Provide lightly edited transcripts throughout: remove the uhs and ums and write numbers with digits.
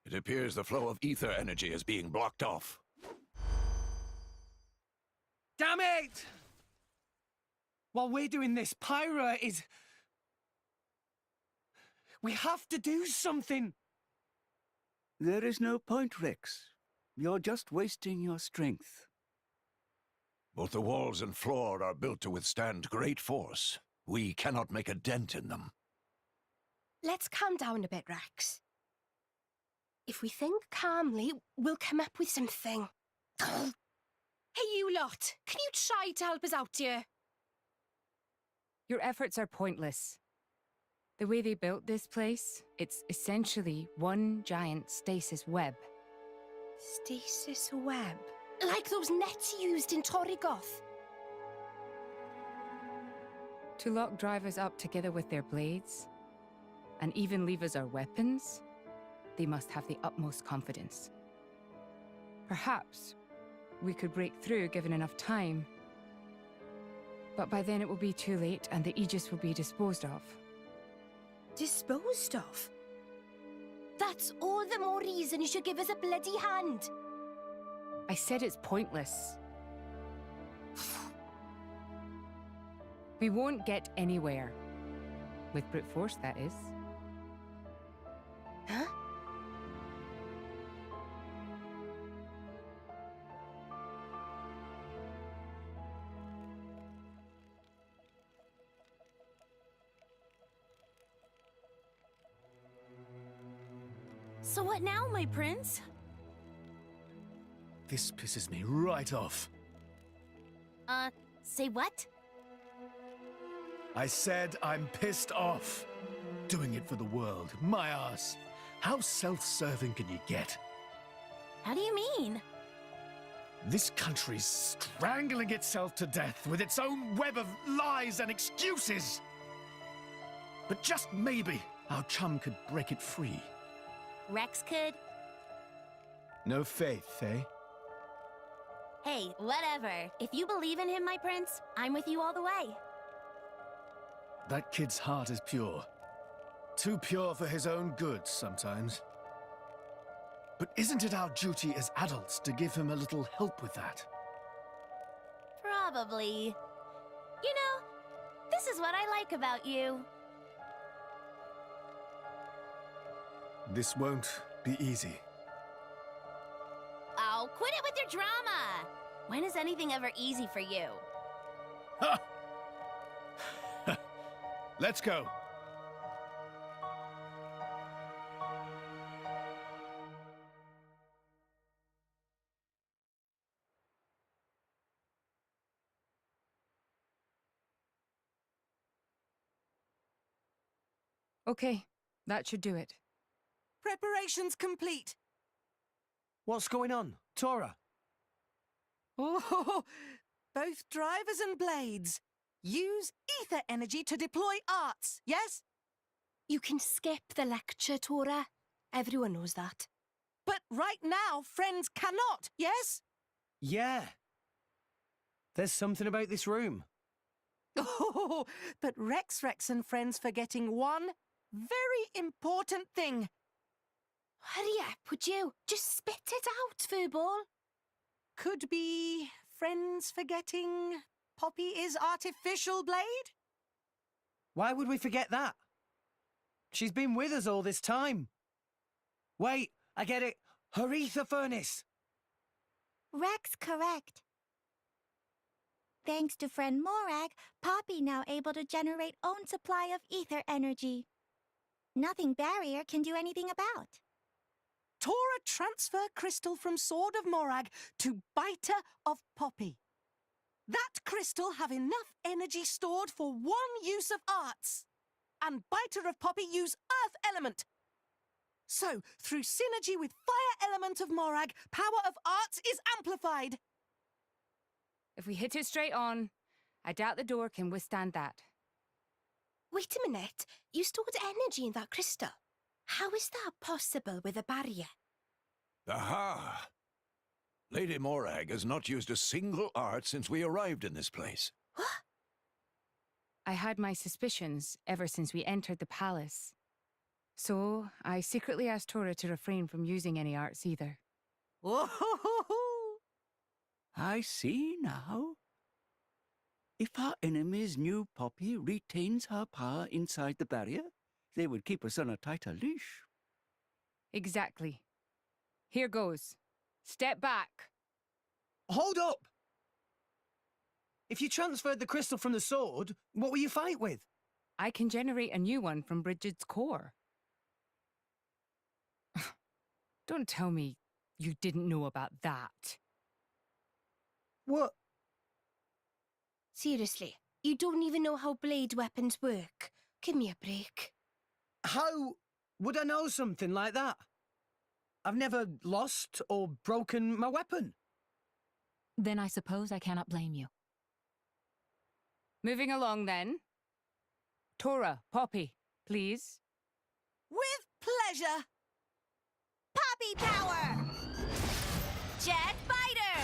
It appears the flow of ether energy is being blocked off. Damn it! While we're doing this, Pyra is... We have to do something! There is no point, Rex. You're just wasting your strength. Both the walls and floor are built to withstand great force. We cannot make a dent in them. Let's calm down a bit, Rex. If we think calmly, we'll come up with something. Hey, you lot! Can you try to help us out here? Your efforts are pointless. The way they built this place, it's essentially one giant stasis web. Stasis web? Like those nets used in Torrigoth? To lock drivers up together with their blades, and even leave us our weapons, they must have the utmost confidence. Perhaps we could break through given enough time, but by then it will be too late and the Aegis will be disposed of. Disposed of? That's all the more reason you should give us a bloody hand. I said it's pointless. We won't get anywhere. With brute force, that is. Huh? So what now, my prince? This pisses me right off. Say what? I said I'm pissed off. Doing it for the world, my ass. How self-serving can you get? How do you mean? This country's strangling itself to death with its own web of lies and excuses. But just maybe our chum could break it free. Rex could? No faith, eh? Hey, whatever. If you believe in him, my prince, I'm with you all the way. That kid's heart is pure. Too pure for his own good sometimes. But isn't it our duty as adults to give him a little help with that? Probably. You know, this is what I like about you. This won't be easy. Oh, quit it with your drama! When is anything ever easy for you? Ha! Let's go. Okay, that should do it. Preparations complete. What's going on, Tora? Oh, both drivers and blades. Use ether energy to deploy arts, yes? You can skip the lecture, Tora. Everyone knows that. But right now, friends cannot, yes? Yeah. There's something about this room. Oh, but Rex and friends forgetting one very important thing. Hurry up, would you? Just spit it out, Furball. Could be friends forgetting Poppy is artificial blade? Why would we forget that? She's been with us all this time. Wait, I get it. Her ether furnace. Rex correct. Thanks to friend Morag, Poppy now able to generate own supply of ether energy. Nothing barrier can do anything about. Tora transfer crystal from Sword of Morag to Biter of Poppy. That crystal have enough energy stored for one use of arts. And Biter of Poppy use Earth element. So, through synergy with Fire element of Morag, power of arts is amplified. If we hit it straight on, I doubt the door can withstand that. Wait a minute. You stored energy in that crystal. How is that possible with a barrier? Aha! Lady Morag has not used a single art since we arrived in this place. What? I had my suspicions ever since we entered the palace. So, I secretly asked Tora to refrain from using any arts either. I see now. If our enemies knew Poppy retains her power inside the barrier, they would keep us on a tighter leash. Exactly. Here goes. Step back. Hold up! If you transferred the crystal from the sword, what will you fight with? I can generate a new one from Bridget's core. Don't tell me you didn't know about that. What? Seriously, you don't even know how blade weapons work. Give me a break. How would I know something like that? I've never lost or broken my weapon. Then I suppose I cannot blame you. Moving along then. Tora, Poppy, please. With pleasure. Poppy power! Jet Fighter!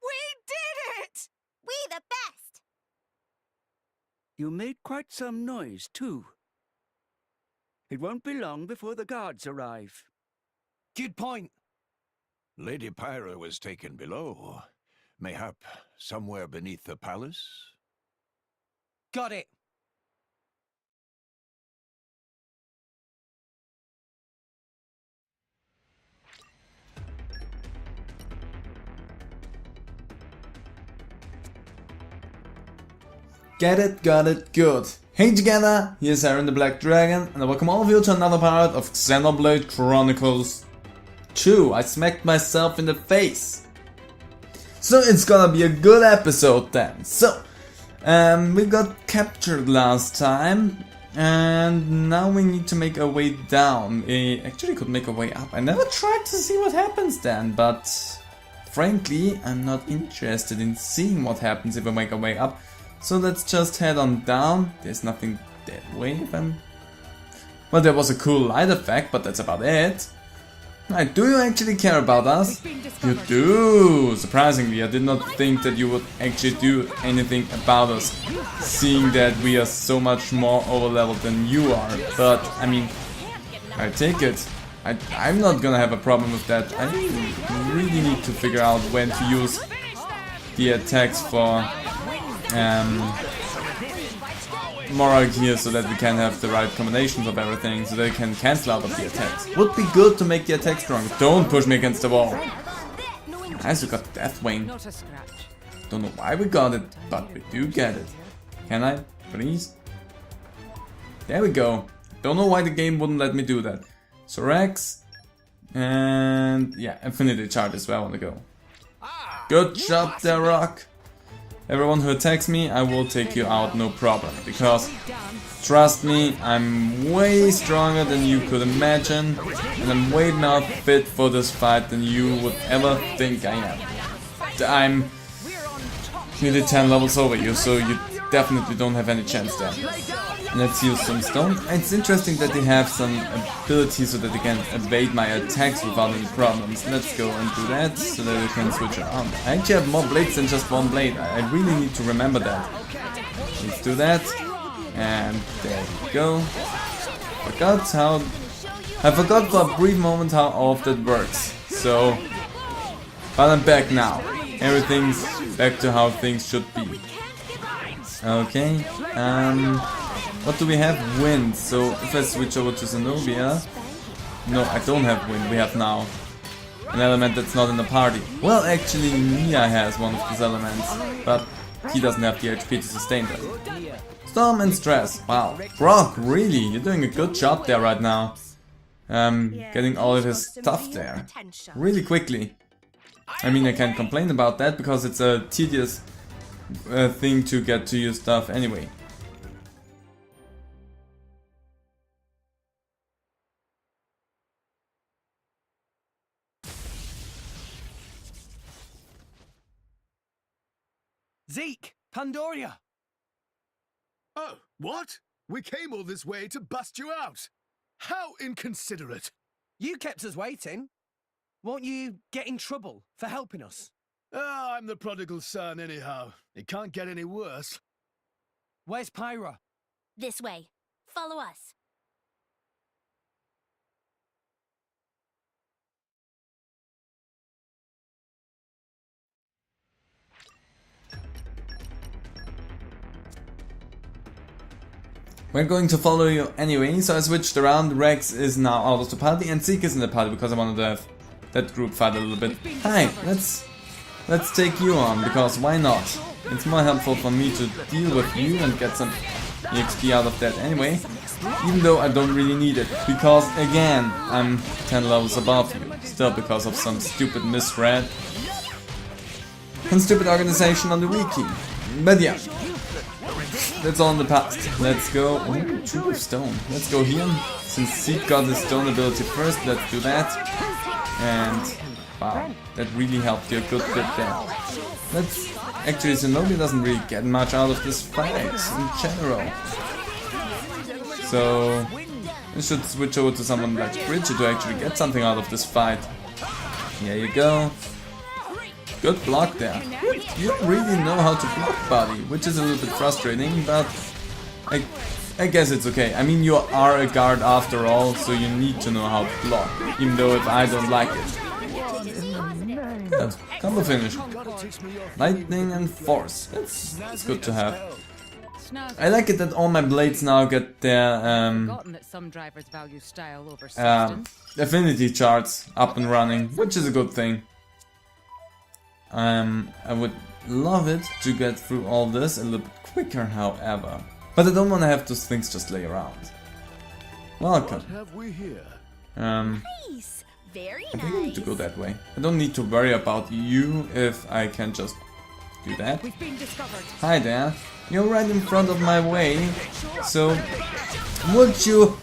We did it! We the best! You made quite some noise, too. It won't be long before the guards arrive. Good point. Lady Pyra was taken below. Mayhap somewhere beneath the palace? Got it. Get it, got it, good. Hey together, here's Aaron the Black Dragon, and I welcome all of you to another part of Xenoblade Chronicles 2. I smacked myself in the face. So it's gonna be a good episode then. So, we got captured last time, and now we need to make our way down. We actually could make our way up. I never tried to see what happens then, but frankly, I'm not interested in seeing what happens if we make our way up. So let's just head on down. There's nothing that way if I'm... Well, there was a cool light effect, but that's about it. Right, do you actually care about us? You do! Surprisingly, I did not think that you would actually do anything about us, seeing that we are so much more overleveled than you are. But, I mean, I take it. I'm not gonna have a problem with that. I really need to figure out when to use the attacks for Morag here, so that we can have the right combinations of everything, so they can cancel out of the attacks. Would be good to make the attack stronger. Don't push me against the wall. Nice, we got Death Wing. Not a scratch. Don't know why we got it, but we do get it. Can I? Please? There we go. Don't know why the game wouldn't let me do that. So Rex, and yeah, Infinity Charge is where I want to go. Good job there, Rock. Everyone who attacks me, I will take you out, no problem. Because, trust me, I'm way stronger than you could imagine. And I'm way more fit for this fight than you would ever think I am. I'm nearly 10 levels over you, so you definitely don't have any chance there. Let's use some stone. It's interesting that they have some ability so that they can evade my attacks without any problems. Let's go and do that so that we can switch around. I actually have more blades than just one blade. I really need to remember that. Let's do that. And there we go. I forgot for a brief moment how all of that works. So, but I'm back now. Everything's back to how things should be. Okay. What do we have? Wind. So if I switch over to Zenobia... No, I don't have wind. We have now an element that's not in the party. Well, actually Mia has one of these elements, but he doesn't have the HP to sustain that. Storm and Stress. Wow. Brock, really? You're doing a good job there right now. Getting all of his stuff there. Really quickly. I mean, I can't complain about that because it's a tedious thing to get to your stuff anyway. Zeke! Pandoria! Oh, what? We came all this way to bust you out. How inconsiderate. You kept us waiting. Won't you get in trouble for helping us? Ah, I'm the prodigal son anyhow. It can't get any worse. Where's Pyra? This way. Follow us. We're going to follow you anyway, so I switched around. Rex is now out of the party and Zeke is in the party because I wanted to have that group fight a little bit. Hi, let's take you on, because why not? It's more helpful for me to deal with you and get some EXP out of that anyway, even though I don't really need it, because again, I'm 10 levels above you, still because of some stupid misread and stupid organization on the wiki. But yeah, that's all in the past. Let's go. Ooh, True of Stone. Let's go here. Since Zeke got his stone ability first, let's do that. And wow, that really helped you a good bit there. Let's actually, Xenoblade doesn't really get much out of this fight in general. So we should switch over to someone like Bridget to actually get something out of this fight. Here you go. Good block there. You really know how to block, buddy, which is a little bit frustrating, but I guess it's okay. I mean, you are a guard after all, so you need to know how to block, even though if I don't like it. Good. Combo finish. Lightning and force. That's good to have. I like it that all my blades now get their affinity charts up and running, which is a good thing. I would love it to get through all this a little bit quicker, however. But I don't want to have those things just lay around. Welcome. What have we here? Nice. Very I nice. think I need to go that way. I don't need to worry about you if I can just do that. We've been discovered. Hi there. You're right in front of my way. So, would you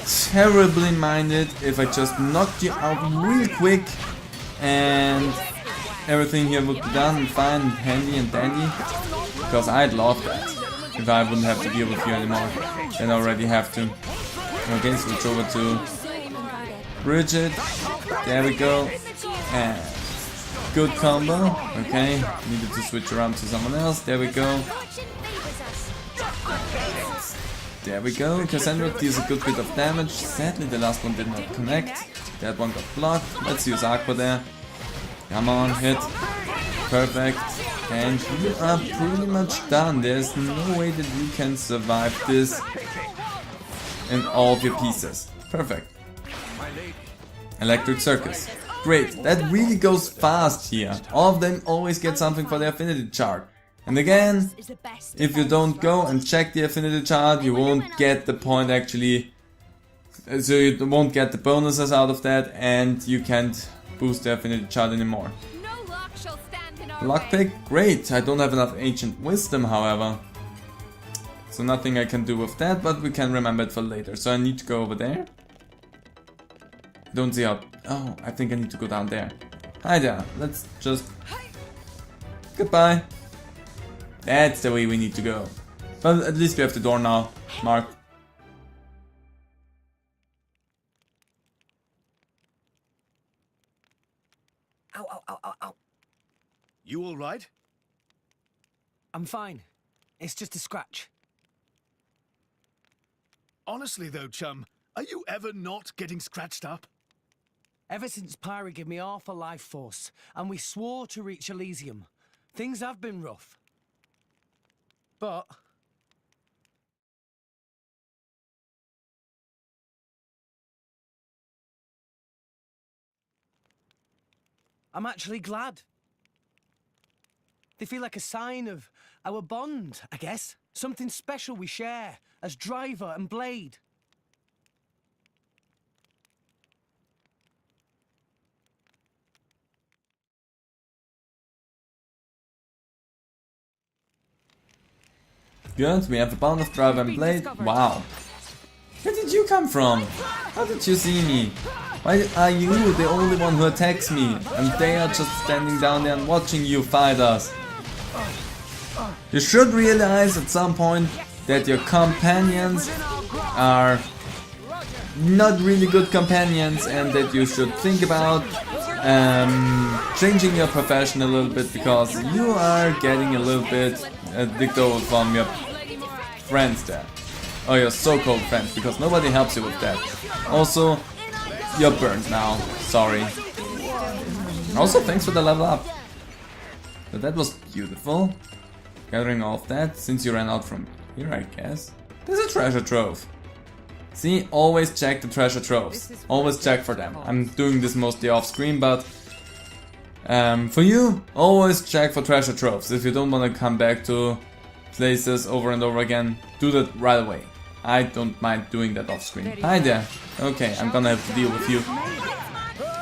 terribly mind it if I just knocked you out real quick and everything here would be done and fine and handy and dandy? Because I'd love that. If I wouldn't have to deal with you anymore. Then I already have to. Okay, switch over to Bridget. There we go. And good combo. Okay, needed to switch around to someone else. There we go. There we go. Cassandra deals a good bit of damage. Sadly, the last one did not connect. That one got blocked. Let's use Aqua there. Come on, hit. Perfect. And you are pretty much done. There's no way that you can survive this in all of your pieces. Perfect. Electric Circus. Great. That really goes fast here. All of them always get something for their affinity chart. And again, if you don't go and check the affinity chart, you won't get the point actually. So you won't get the bonuses out of that, and you can't boost the affinity chart anymore. Lockpick? Great. I don't have enough ancient wisdom, however. So nothing I can do with that, but we can remember it for later. So I need to go over there. Don't see how... Oh, I think I need to go down there. Hi there. Let's just... Goodbye. That's the way we need to go. But at least we have the door now. Mark. Ow, ow, ow, ow, ow. You all right? I'm fine. It's just a scratch. Honestly though, chum, are you ever not getting scratched up? Ever since Pyra gave me half a life force, and we swore to reach Elysium, things have been rough. But... I'm actually glad. They feel like a sign of our bond, I guess. Something special we share as driver and blade. Good, we have a bond of driver and blade. Wow. Where did you come from? How did you see me? Why are you the only one who attacks me? And they are just standing down there and watching you fight us. You should realize at some point that your companions are not really good companions, and that you should think about changing your profession a little bit, because you are getting a little bit dicked over from your friends there. Or your so-called friends, because nobody helps you with that. Also, you're burned now. Sorry. Also, thanks for the level up. So that was beautiful. Gathering all of that, since you ran out from here, I guess. There's a treasure trove. See, always check the treasure troves. Always check for them. I'm doing this mostly off screen, but for you, always check for treasure troves. If you don't want to come back to places over and over again, do that right away. I don't mind doing that off screen. Hi there. Okay, I'm gonna have to deal with you.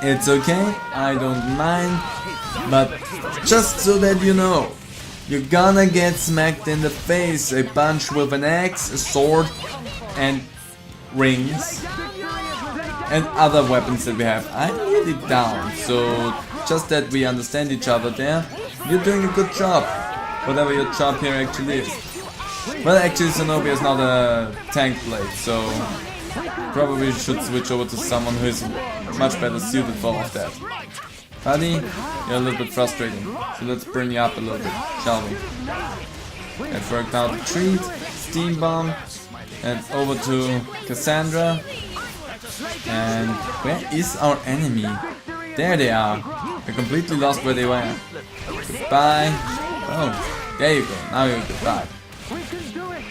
It's okay, I don't mind, but just so that you know, you're gonna get smacked in the face a bunch with an axe, a sword, and rings, and other weapons that we have. I'm really down, so just that we understand each other there. You're doing a good job, whatever your job here actually is. Well, actually Zenobia is not a tank blade, so probably should switch over to someone who is much better suited for all of that. Buddy, you're a little bit frustrating, so let's burn you up a little bit, shall we? Let's work out the treat, steam bomb, and over to Cassandra. And where is our enemy? There they are. I completely lost where they were. Goodbye. Oh, there you go. Now you're goodbye.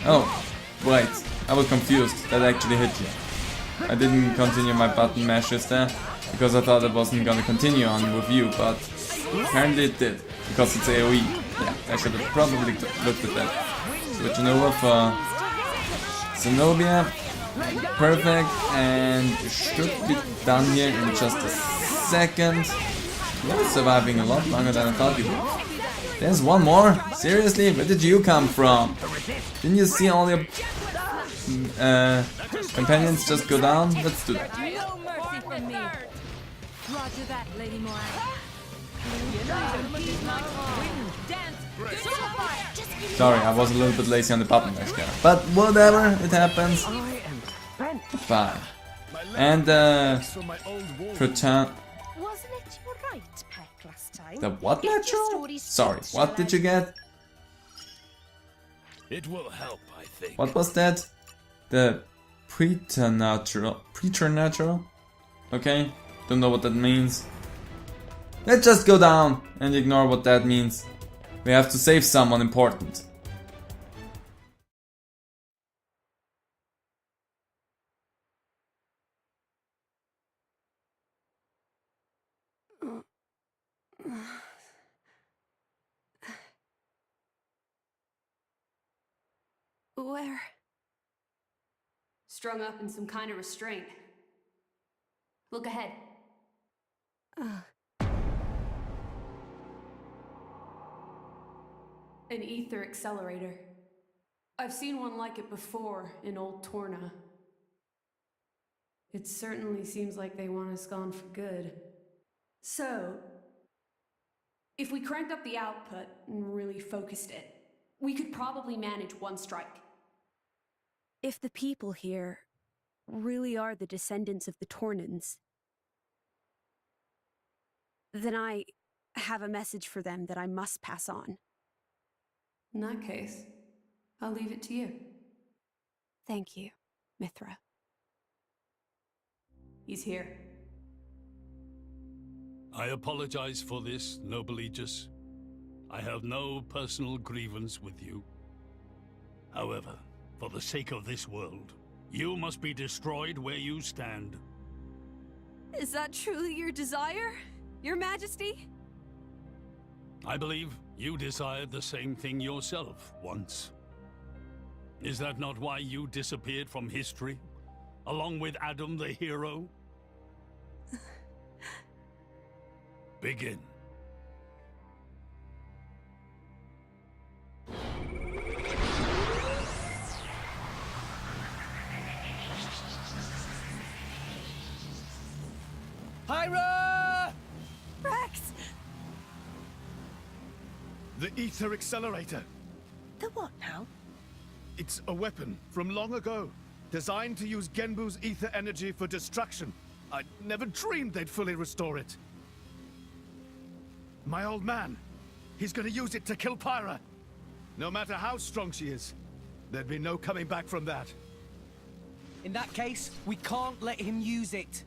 Oh, wait. I was confused. That actually hit you. I didn't continue my button mashes there because I thought it wasn't gonna continue on with you, but apparently it did because it's AoE. Yeah, I should have probably looked at that. Switching over for Zenobia. Perfect, and it should be done here in just a second. You're surviving a lot longer than I thought you would. There's one more? Seriously? Where did you come from? Didn't you see all your companions just go down? Let's do that. No mercy from me. Roger that, Lady Moira. Sorry, I was a little bit lazy on the button mash there. But whatever, it happens. Fine. And pretend. Wasn't it your right, Peck, last time? The what Get your natural? stories Sorry, straight, what did you get? It will help, I think. What was that? The preternatural. Preternatural? Okay, don't know what that means. Let's just go down and ignore what that means. We have to save someone important. Where? Strung up in some kind of restraint. Look ahead. An ether accelerator. I've seen one like it before in Old Torna. It certainly seems like they want us gone for good. So, if we cranked up the output and really focused it, we could probably manage one strike. If the people here really are the descendants of the Tornans, then I have a message for them that I must pass on. In that case, I'll leave it to you. Thank you, Mithra. He's here. I apologize for this, noble Aegis. I have no personal grievance with you. However, for the sake of this world, you must be destroyed where you stand. Is that truly your desire, Your Majesty? I believe you desired the same thing yourself once. Is that not why you disappeared from history, along with Adam the hero? Begin. Pyra! Rex! The ether accelerator. The what now? It's a weapon from long ago, designed to use Genbu's ether energy for destruction. I never dreamed they'd fully restore it. My old man, he's gonna use it to kill Pyra. No matter how strong she is, There'd be no coming back from that. In that case, we can't let him use it.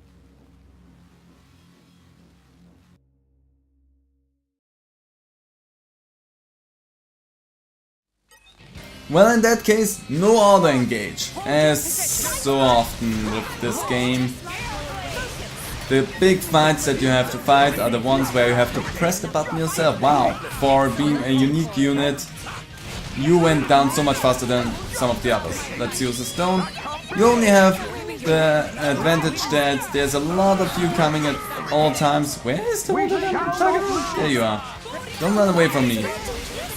Well, in that case, no auto engage. As so often with this game, the big fights that you have to fight are the ones where you have to press the button yourself. Wow, for being a unique unit, you went down so much faster than some of the others. Let's use a stone. You only have the advantage that there's a lot of you coming at all times. Where is the target? There you are. Don't run away from me.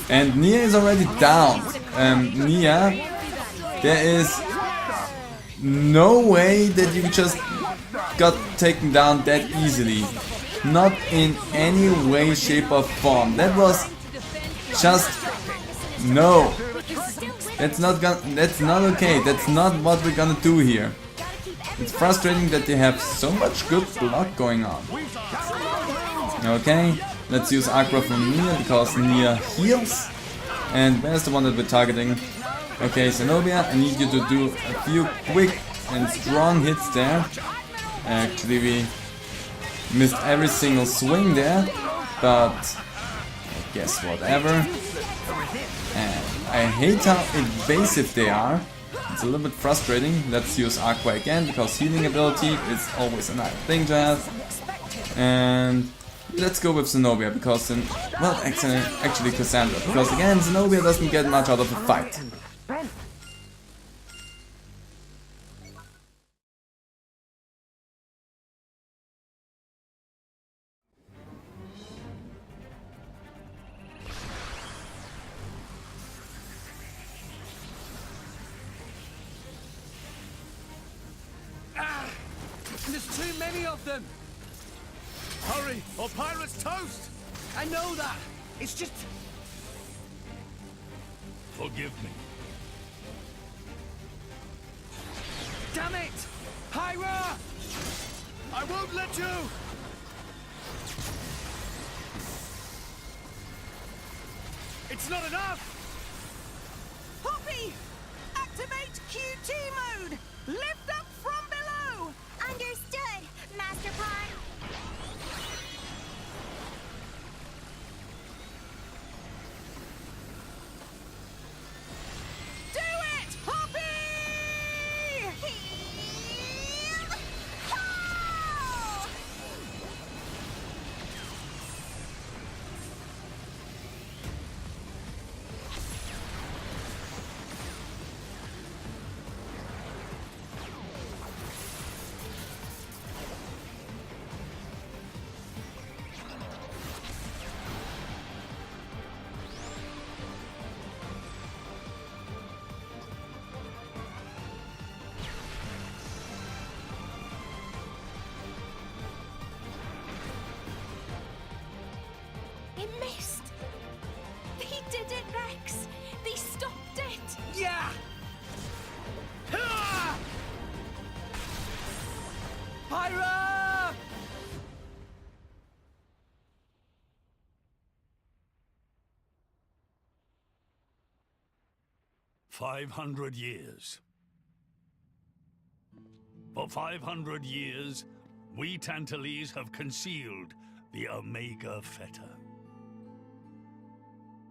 And Nia is already down. Nia, there is no way that you just got taken down that easily. Not in any way, shape or form. That was just no. That's not okay. That's not what we're gonna do here. It's frustrating that they have so much good block going on. Okay, let's use Aqua from Nia because Nia heals. And where's the one that we're targeting? Okay, Zenobia, I need you to do a few quick and strong hits there. Actually, we missed every single swing there, but I guess whatever. And I hate how invasive they are. It's a little bit frustrating. Let's use Aqua again, because healing ability is always a nice thing to have. And let's go with Zenobia, because well, actually Cassandra, because again, Zenobia doesn't get much out of a fight. There's too many of them! Hurry, or Pirate's toast! I know that! It's just... Forgive me. Damn it! Pyra! I won't let you! It's not enough! Poppy! Activate QT mode! Lift up from below! Understood, Master Pawn. Do it, Poppy! It missed. They did it, Rex. They stopped it. Yeah! Pyra! 500 years. For 500 years, we Tantalese have concealed the Omega Feta.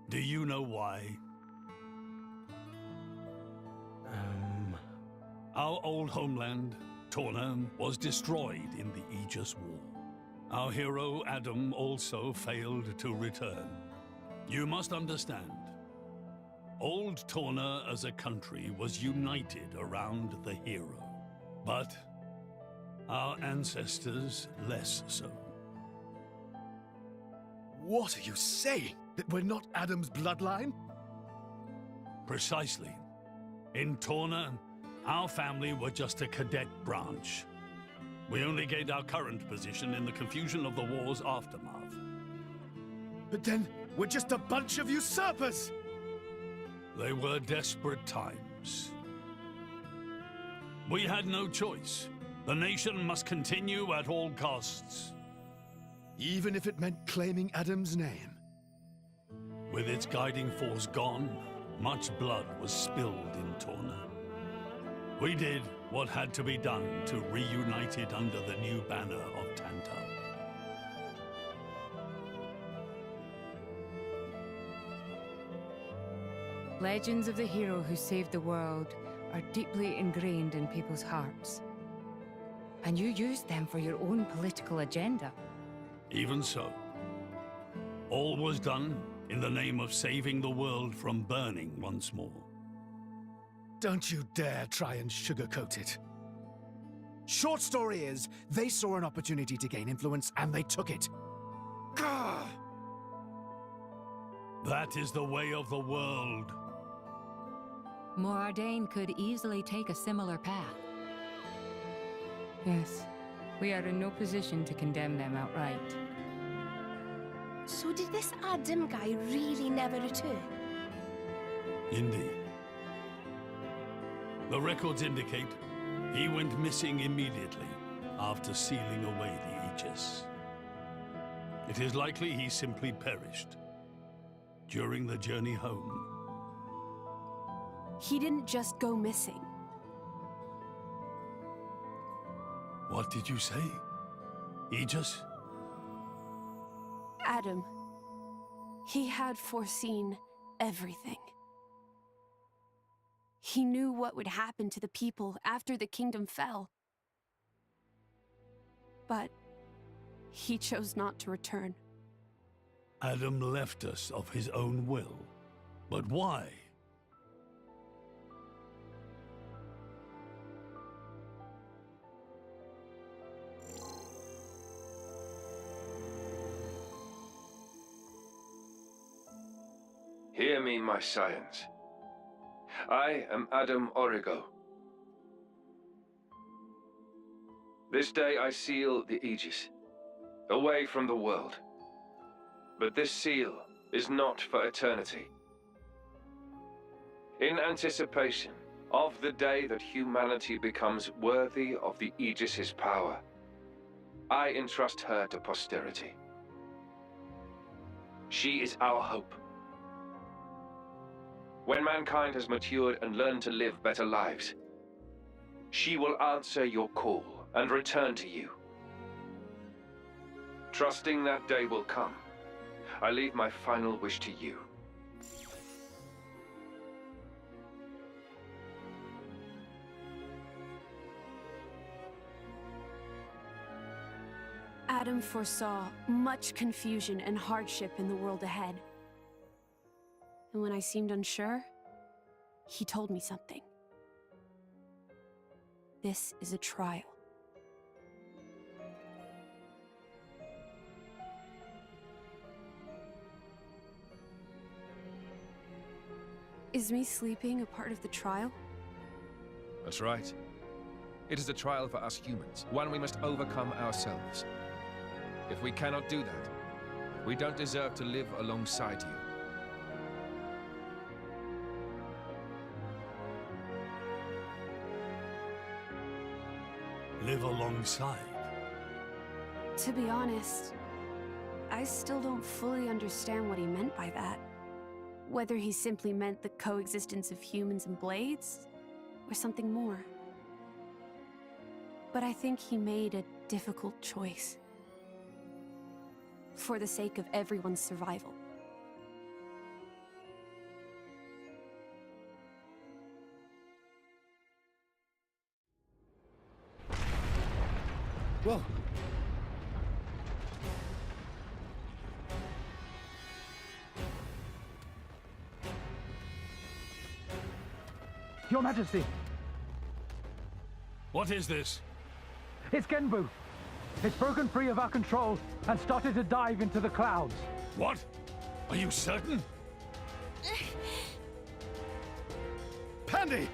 Do you know why? Our old homeland, Torna, was destroyed in the Aegis War. Our hero, Adam, also failed to return. You must understand, old Torna as a country was united around the hero. But our ancestors less so. What are you saying? That we're not Adam's bloodline? Precisely. In Torna, our family were just a cadet branch. We only gained our current position in the confusion of the war's aftermath. But then, we're just a bunch of usurpers! They were desperate times. We had no choice. The nation must continue at all costs. Even if it meant claiming Adam's name? With its guiding force gone, much blood was spilled in Torna. We did what had to be done to reunite it under the new banner of Tanta. Legends of the hero who saved the world are deeply ingrained in people's hearts. And you used them for your own political agenda. Even so, all was done in the name of saving the world from burning once more. Don't you dare try and sugarcoat it. Short story is, they saw an opportunity to gain influence and they took it. Gah! That is the way of the world. Moradane could easily take a similar path. Yes, we are in no position to condemn them outright. So did this Adam guy really never return? Indeed. The records indicate he went missing immediately after sealing away the Aegis. It is likely he simply perished during the journey home. He didn't just go missing. What did you say? Aegis? Adam. He had foreseen everything. He knew what would happen to the people after the kingdom fell. But he chose not to return. Adam left us of his own will. But why? Hear me, my scions. I am Adam Origo. This day I seal the Aegis, away from the world. But this seal is not for eternity. In anticipation of the day that humanity becomes worthy of the Aegis's power, I entrust her to posterity. She is our hope. When mankind has matured and learned to live better lives, she will answer your call and return to you. Trusting that day will come, I leave my final wish to you. Adam foresaw much confusion and hardship in the world ahead. And when I seemed unsure, he told me something. This is a trial. Is me sleeping a part of the trial? That's right. It is a trial for us humans, one we must overcome ourselves. If we cannot do that, we don't deserve to live alongside you. Live alongside? To be honest, I still don't fully understand what he meant by that. Whether he simply meant the coexistence of humans and blades, or something more. But I think he made a difficult choice. For the sake of everyone's survival. Whoa. Your Majesty! What is this? It's Genbu. It's broken free of our control and started to dive into the clouds. What? Are you certain? Pandy!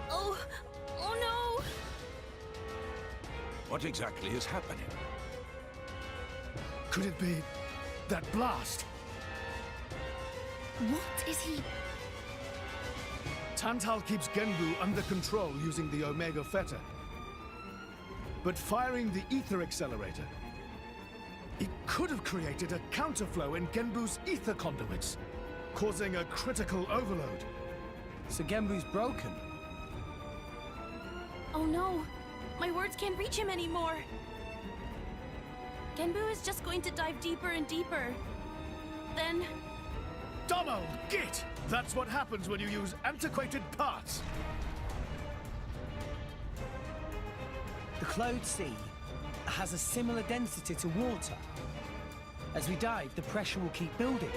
Oh no! What exactly is happening? Could it be that blast? What is he? Tantal keeps Genbu under control using the Omega Theta. But firing the ether accelerator, it could have created a counterflow in Genbu's ether conduits. causing a critical overload. So Genbu's broken. Oh no! My words can't reach him anymore! Genbu is just going to dive deeper and deeper. Then... Dumb old git! That's what happens when you use antiquated parts. The Cloud Sea has a similar density to water. As we dive, the pressure will keep building.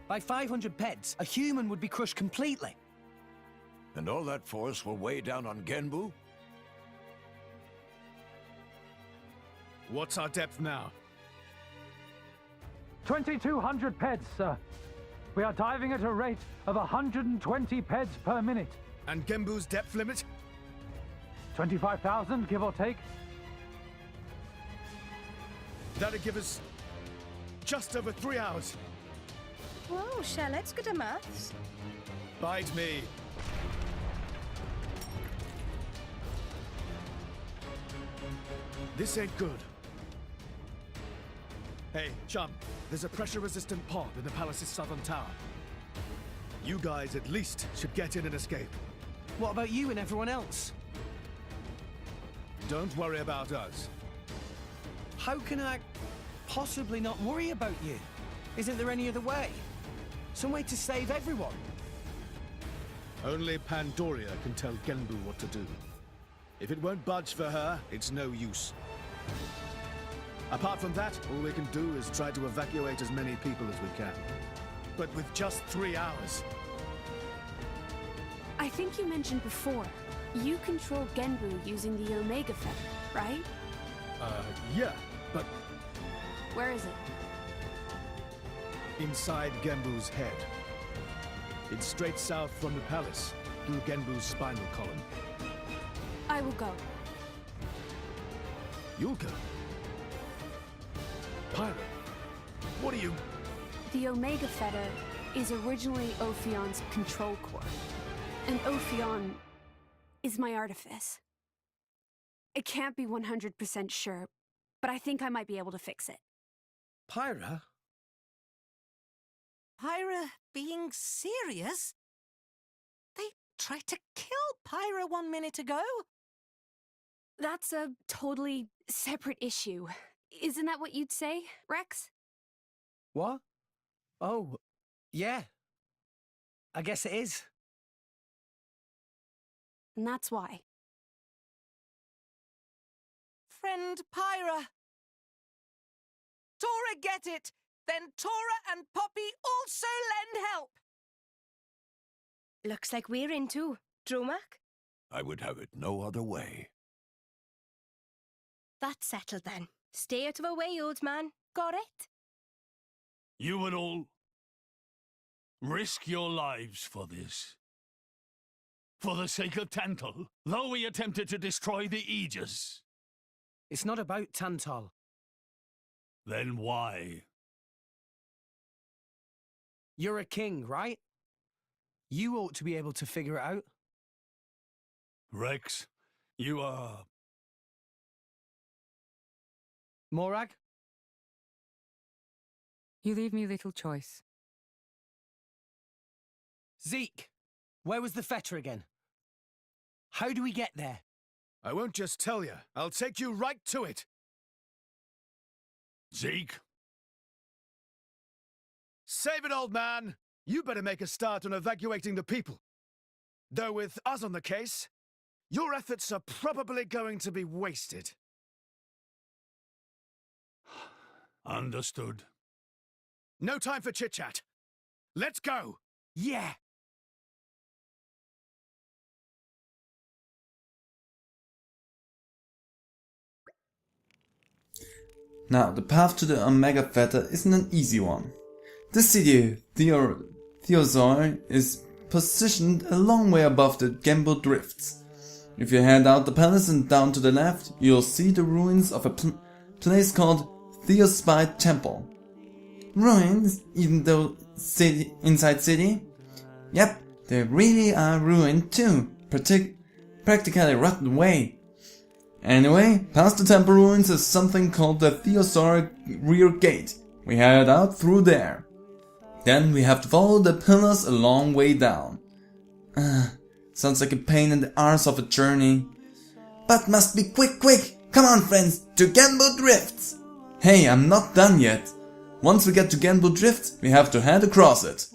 By 500 peds, a human would be crushed completely. And all that force will weigh down on Genbu? What's our depth now? 2,200 peds, sir. We are diving at a rate of 120 peds per minute. And Genbu's depth limit? 25,000, give or take. That'd give us just over 3 hours. Whoa, Charlotte's good at maths. Bite me. This ain't good. Hey, chum, there's a pressure-resistant pod in the palace's southern tower. You guys at least should get in and escape. What about you and everyone else? Don't worry about us. How can I possibly not worry about you? Isn't there any other way? Some way to save everyone? Only Pandoria can tell Genbu what to do. If it won't budge for her, it's no use. Apart from that, all we can do is try to evacuate as many people as we can. But with just 3 hours. I think you mentioned before, you control Genbu using the Omega Feather, right? Yeah, but Where is it? inside Genbu's head. It's straight south from the palace, through Genbu's spinal column. I will go. You'll go. Pyra, what are you... The Omega Fetter is originally Ophion's control core. And Ophion is my artifice. I can't be 100% sure, but I think I might be able to fix it. Pyra? Pyra being serious? They tried to kill Pyra 1 minute ago. That's a totally separate issue. Isn't that what you'd say, Rex? What? Oh, yeah. I guess it is. And that's why. Friend Pyra. Tora get it! Then Tora and Poppy also lend help! Looks like we're in too. Dromak? I would have it no other way. That's settled then. Stay out of our way, old man. Got it? You would all risk your lives for this. For the sake of Tantal, though we attempted to destroy the Aegis. It's not about Tantal. Then why? You're a king, right? You ought to be able to figure it out. Rex, you are... Morag? You leave me little choice. Zeke, where was the fetter again? How do we get there? I won't just tell you. I'll take you right to it. Zeke? Save it, old man. You better make a start on evacuating the people. Though with us on the case, your efforts are probably going to be wasted. Understood. No time for chit-chat. Let's go! Yeah! Now, the path to the Omega Fetter isn't an easy one. The city Theozoy is positioned a long way above the Genbu drifts. If you head out the palace and down to the left, you'll see the ruins of a place called Theospite Temple. Ruins, even though inside city? Yep, they really are ruined too, practically rotten away. Anyway, past the temple ruins is something called the Theosauric Rear Gate. We head out through there. Then we have to follow the pillars a long way down. Sounds like a pain in the arse of a journey. But must be quick! Come on friends, to Genbu Drifts! Hey, I'm not done yet. Once we get to Genbu Drift, we have to head across it.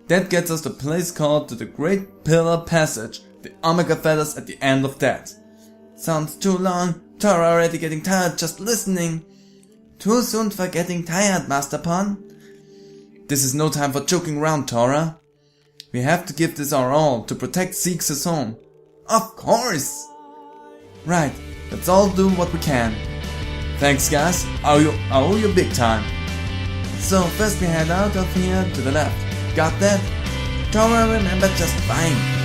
That gets us to a place called the Great Pillar Passage, the Omega Feathers at the end of that. Sounds too long, Tora already getting tired just listening. Too soon for getting tired, Master Pon. This is no time for joking around, Tora. We have to give this our all to protect Zeke's home. Of course! Right, let's all do what we can. Thanks guys, I owe you big time. So first we head out of here to the left. Got that? Tora remembered just fine.